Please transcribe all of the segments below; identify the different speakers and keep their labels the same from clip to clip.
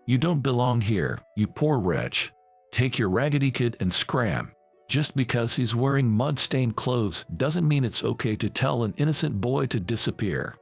Speaker 1: You don't belong here, you poor wretch. Take your raggedy kid and scram. Just because he's wearing mud-stained clothes doesn't mean it's okay to tell an innocent boy to disappear.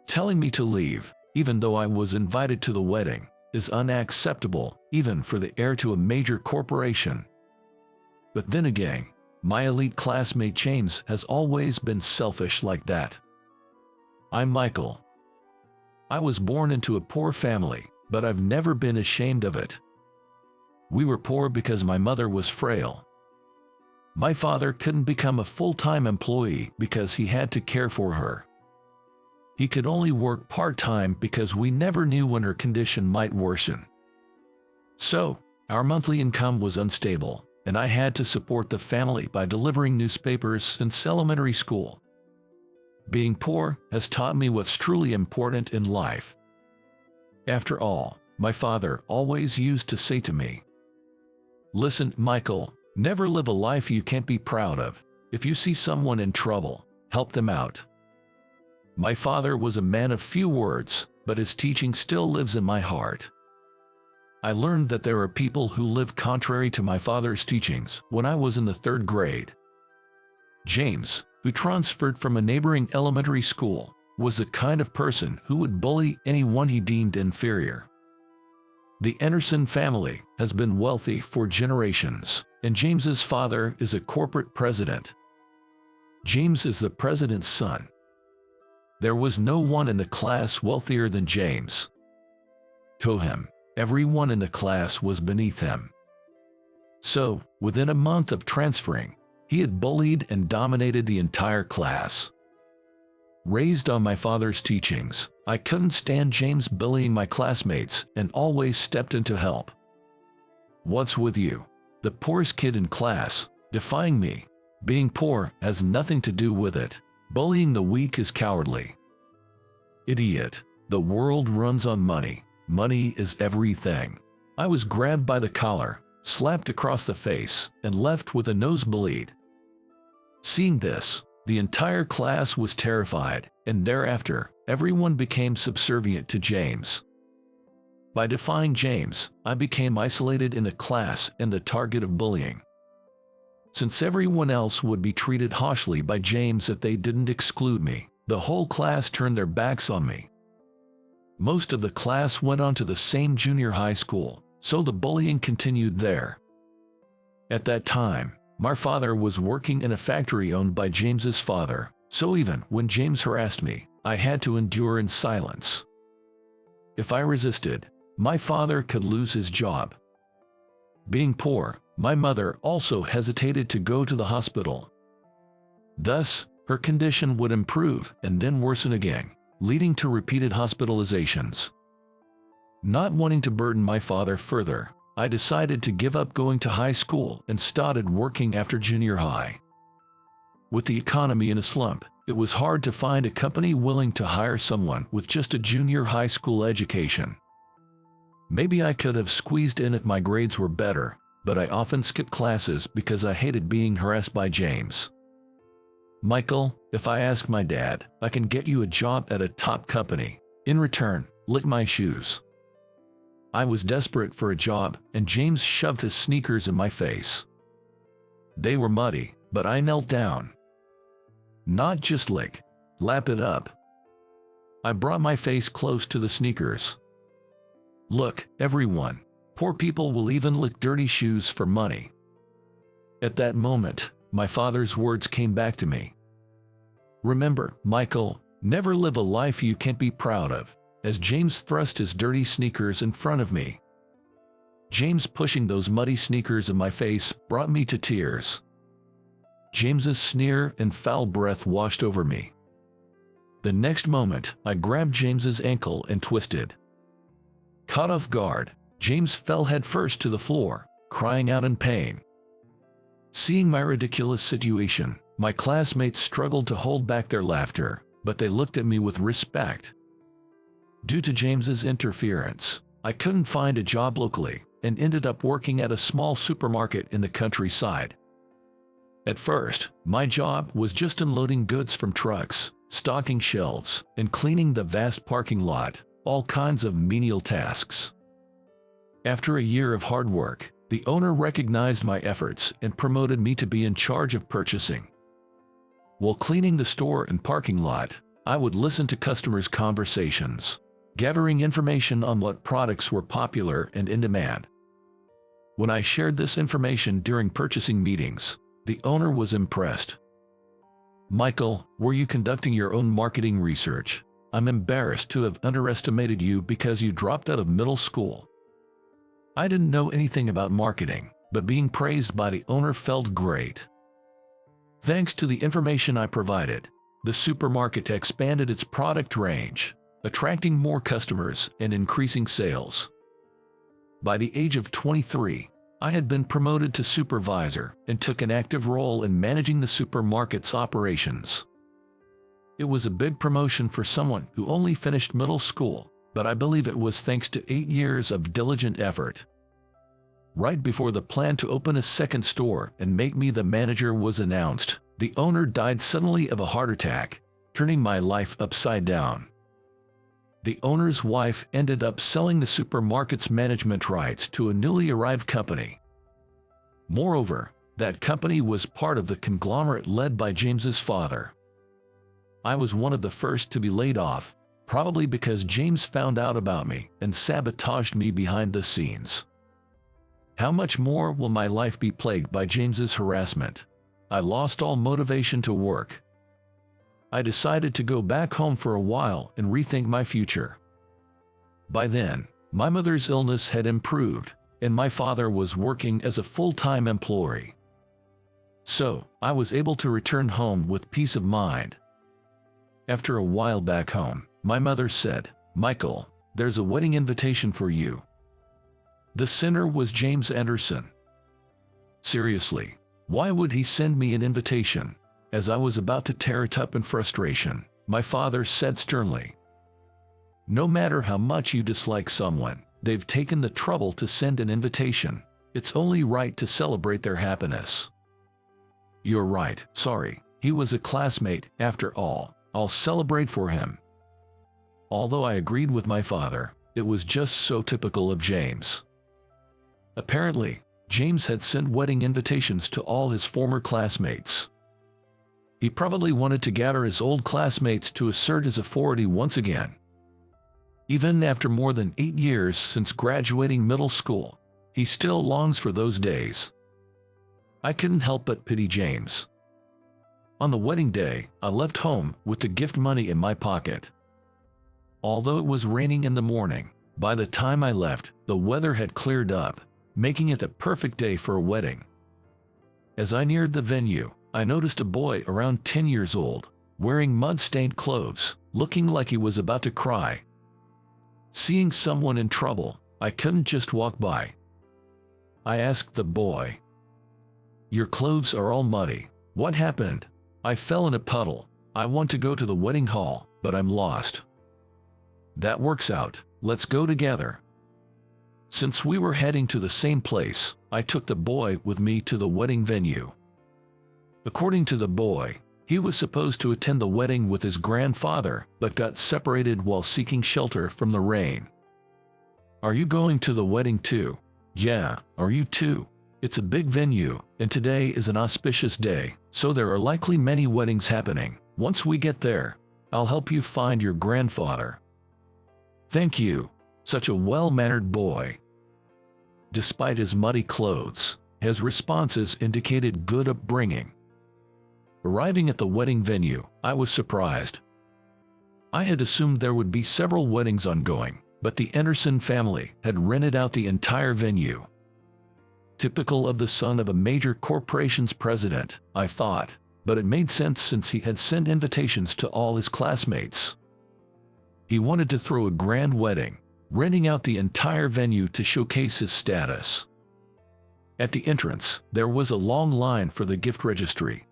Speaker 1: Telling me to leave, even though I was invited to the wedding, is unacceptable, even for the heir to a major corporation. But then again, my elite classmate James has always been selfish like that. I'm Michael. I was born into a poor family, but I've never been ashamed of it. We were poor because my mother was frail. My father couldn't become a full-time employee because he had to care for her. He could only work part-time because we never knew when her condition might worsen. So, our monthly income was unstable, and I had to support the family by delivering newspapers since elementary school. Being poor has taught me what's truly important in life. After all, my father always used to say to me, "Listen, Michael, never live a life you can't be proud of. If you see someone in trouble, help them out." My father was a man of few words, but his teaching still lives in my heart. I learned that there are people who live contrary to my father's teachings when I was in the 3rd grade. James, who transferred from a neighboring elementary school, was the kind of person who would bully anyone he deemed inferior. The Anderson family has been wealthy for generations, and James's father is a corporate president. James is the president's son. There was no one in the class wealthier than James. To him, everyone in the class was beneath him. So, within a month of transferring, he had bullied and dominated the entire class. Raised on my father's teachings, I couldn't stand James bullying my classmates and always stepped in to help. What's with you? The poorest kid in class, defying me. Being poor has nothing to do with it. Bullying the weak is cowardly. Idiot. The world runs on money. Money is everything. I was grabbed by the collar, slapped across the face, and left with a nosebleed. Seeing this, the entire class was terrified, and thereafter, everyone became subservient to James. By defying James, I became isolated in the class and the target of bullying. Since everyone else would be treated harshly by James if they didn't exclude me, the whole class turned their backs on me. Most of the class went on to the same junior high school, so the bullying continued there. At that time, my father was working in a factory owned by James's father, so even when James harassed me, I had to endure in silence. If I resisted, my father could lose his job. Being poor, my mother also hesitated to go to the hospital. Thus, her condition would improve and then worsen again, leading to repeated hospitalizations. Not wanting to burden my father further, I decided to give up going to high school and started working after junior high. With the economy in a slump, it was hard to find a company willing to hire someone with just a junior high school education. Maybe I could have squeezed in if my grades were better, but I often skipped classes because I hated being harassed by James. "Michael, if I ask my dad, I can get you a job at a top company. In return, lick my shoes." I was desperate for a job, and James shoved his sneakers in my face. They were muddy, but I knelt down. "Not just lick, lap it up." I brought my face close to the sneakers. "Look, everyone, poor people will even lick dirty shoes for money." At that moment, my father's words came back to me. "Remember, Michael, never live a life you can't be proud of," as James thrust his dirty sneakers in front of me. James pushing those muddy sneakers in my face brought me to tears. James's sneer and foul breath washed over me. The next moment, I grabbed James's ankle and twisted. Caught off guard, James fell headfirst to the floor, crying out in pain. Seeing my ridiculous situation, my classmates struggled to hold back their laughter, but they looked at me with respect. Due to James's interference, I couldn't find a job locally and ended up working at a small supermarket in the countryside. At first, my job was just unloading goods from trucks, stocking shelves, and cleaning the vast parking lot, all kinds of menial tasks. After a year of hard work, the owner recognized my efforts and promoted me to be in charge of purchasing. While cleaning the store and parking lot, I would listen to customers' conversations, gathering information on what products were popular and in demand. When I shared this information during purchasing meetings, the owner was impressed. "Michael, were you conducting your own marketing research? I'm embarrassed to have underestimated you because you dropped out of middle school." I didn't know anything about marketing, but being praised by the owner felt great. Thanks to the information I provided, the supermarket expanded its product range, attracting more customers and increasing sales. By the age of 23, I had been promoted to supervisor and took an active role in managing the supermarket's operations. It was a big promotion for someone who only finished middle school, but I believe it was thanks to 8 years of diligent effort. Right before the plan to open a second store and make me the manager was announced, the owner died suddenly of a heart attack, turning my life upside down. The owner's wife ended up selling the supermarket's management rights to a newly arrived company. Moreover, that company was part of the conglomerate led by James's father. I was one of the first to be laid off, probably because James found out about me and sabotaged me behind the scenes. How much more will my life be plagued by James's harassment? I lost all motivation to work. I decided to go back home for a while and rethink my future. By then, my mother's illness had improved, and my father was working as a full-time employee. So, I was able to return home with peace of mind. After a while back home, my mother said, "Michael, there's a wedding invitation for you." The sender was James Anderson. Seriously, why would he send me an invitation? As I was about to tear it up in frustration, my father said sternly, "No matter how much you dislike someone, they've taken the trouble to send an invitation. It's only right to celebrate their happiness." "You're right, sorry, he was a classmate, after all. I'll celebrate for him." Although I agreed with my father, it was just so typical of James. Apparently, James had sent wedding invitations to all his former classmates. He probably wanted to gather his old classmates to assert his authority once again. Even after more than 8 years since graduating middle school, he still longs for those days. I couldn't help but pity James. On the wedding day, I left home with the gift money in my pocket. Although it was raining in the morning, by the time I left, the weather had cleared up, making it a perfect day for a wedding. As I neared the venue, I noticed a boy around 10 years old, wearing mud-stained clothes, looking like he was about to cry. Seeing someone in trouble, I couldn't just walk by. I asked the boy, "Your clothes are all muddy. What happened?" "I fell in a puddle. I want to go to the wedding hall, but I'm lost." "That works out. Let's go together." Since we were heading to the same place, I took the boy with me to the wedding venue. According to the boy, he was supposed to attend the wedding with his grandfather, but got separated while seeking shelter from the rain. "Are you going to the wedding too?" "Yeah, are you too? It's a big venue, and today is an auspicious day, so there are likely many weddings happening. Once we get there, I'll help you find your grandfather." "Thank you." Such a well-mannered boy. Despite his muddy clothes, his responses indicated good upbringing. Arriving at the wedding venue, I was surprised. I had assumed there would be several weddings ongoing, but the Anderson family had rented out the entire venue. Typical of the son of a major corporation's president, I thought, but it made sense since he had sent invitations to all his classmates. He wanted to throw a grand wedding, renting out the entire venue to showcase his status. At the entrance, there was a long line for the gift registry.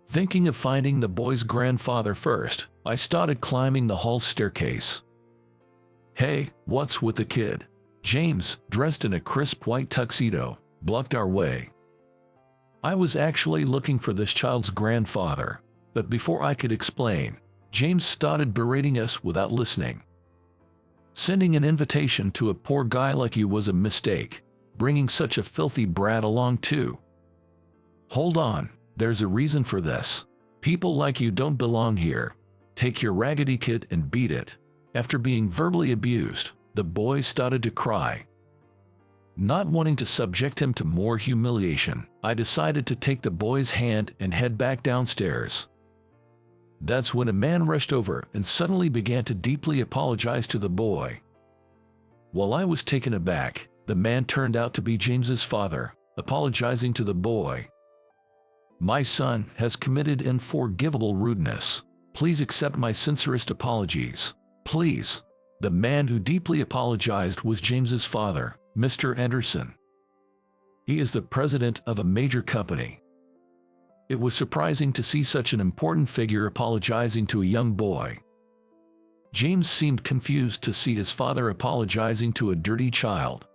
Speaker 1: Thinking of finding the boy's grandfather first, I started climbing the hall staircase. "Hey, what's with the kid?" James, dressed in a crisp white tuxedo, blocked our way. I was actually looking for this child's grandfather, but before I could explain, James started berating us without listening. Sending an invitation to a poor guy like you was a mistake. Bringing such a filthy brat along too. Hold on, there's a reason for this. People like you don't belong here. Take your raggedy kid and beat it. After being verbally abused, the boy started to cry. Not wanting to subject him to more humiliation, I decided to take the boy's hand and head back downstairs. That's when a man rushed over and suddenly began to deeply apologize to the boy. While I was taken aback, the man turned out to be James's father, apologizing to the boy. My son has committed unforgivable rudeness. Please accept my sincerest apologies. Please. The man who deeply apologized was James's father, Mr. Anderson. He is the president of a major company. It was surprising to see such an important figure apologizing to a young boy. James seemed confused to see his father apologizing to a dirty child.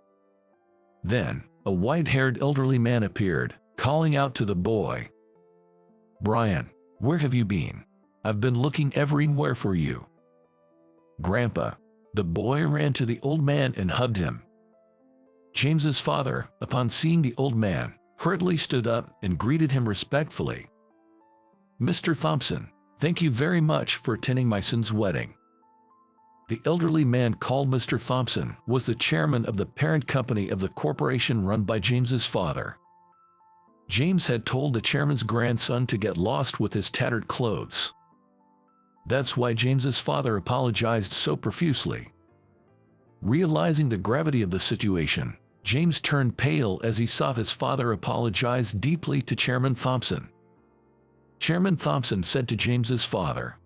Speaker 1: Then, a white-haired elderly man appeared, calling out to the boy, "Brian, where have you been? I've been looking everywhere for you." "Grandpa." The boy ran to the old man and hugged him. James's father, upon seeing the old man, hurriedly stood up and greeted him respectfully. "Mr. Thompson, thank you very much for attending my son's wedding." The elderly man, called Mr. Thompson, was the chairman of the parent company of the corporation run by James's father. James had told the chairman's grandson to get lost with his tattered clothes. That's why James's father apologized so profusely. Realizing the gravity of the situation, James turned pale as he saw his father apologize deeply to Chairman Thompson. Chairman Thompson said to James's father,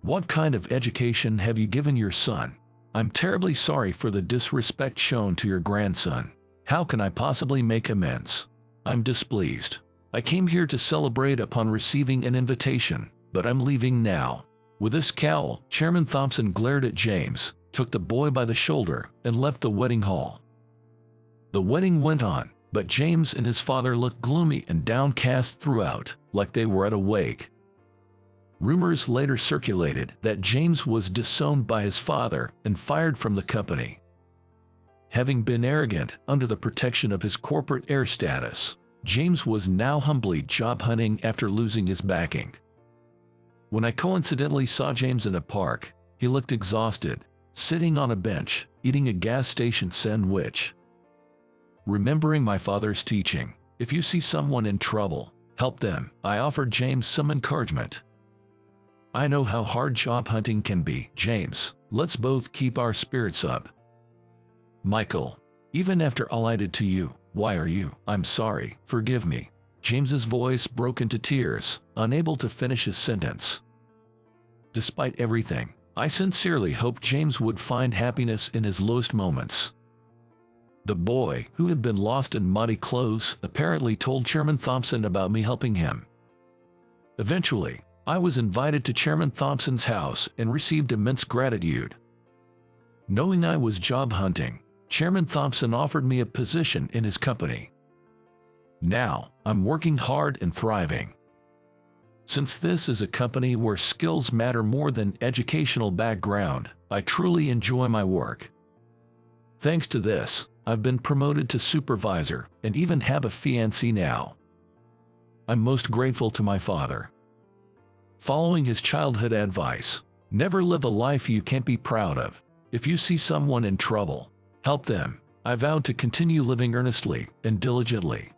Speaker 1: "What kind of education have you given your son? I'm terribly sorry for the disrespect shown to your grandson. How can I possibly make amends? I'm displeased. I came here to celebrate upon receiving an invitation, but I'm leaving now." With a scowl, Chairman Thompson glared at James, took the boy by the shoulder, and left the wedding hall. The wedding went on, but James and his father looked gloomy and downcast throughout, like they were at a wake. Rumors later circulated that James was disowned by his father and fired from the company. Having been arrogant under the protection of his corporate heir status, James was now humbly job hunting after losing his backing. When I coincidentally saw James in a park, he looked exhausted, sitting on a bench, eating a gas station sandwich. Remembering my father's teaching, if you see someone in trouble, help them, I offered James some encouragement. "I know how hard job hunting can be, James. Let's both keep our spirits up." "Michael, even after all I did to you, why are you?" "I'm sorry, forgive me." James's voice broke into tears, unable to finish his sentence. Despite everything, I sincerely hoped James would find happiness in his lowest moments. The boy, who had been lost in muddy clothes, apparently told Chairman Thompson about me helping him. Eventually, I was invited to Chairman Thompson's house and received immense gratitude. Knowing I was job hunting, Chairman Thompson offered me a position in his company. Now, I'm working hard and thriving. Since this is a company where skills matter more than educational background, I truly enjoy my work. Thanks to this, I've been promoted to supervisor and even have a fiancée now. I'm most grateful to my father. Following his childhood advice, never live a life you can't be proud of. If you see someone in trouble, help them. I vowed to continue living earnestly and diligently.